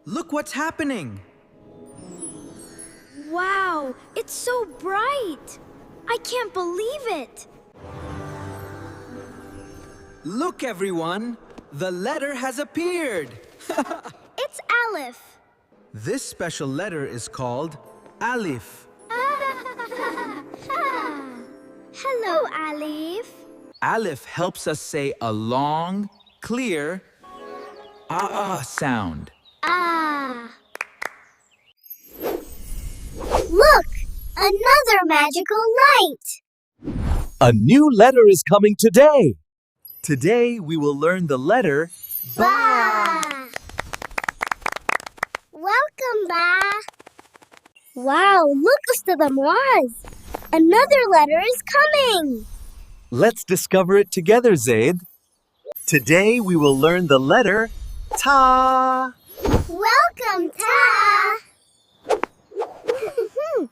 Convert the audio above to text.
Look what's happening. Wow, it's so bright. I can't believe it. Look, everyone. The letter has appeared. It's Aleph. This special letter is called Alif. Hello, Aleph. Aleph helps us say a long, clear sound. Ah. Look, another magical light. A new letter is coming today. Today we will learn the letter Ba. Welcome, Ba. Wow, look, Ustad Amwaz. Another letter is coming. Let's discover it together, Zaid. Today we will learn the letter Ta.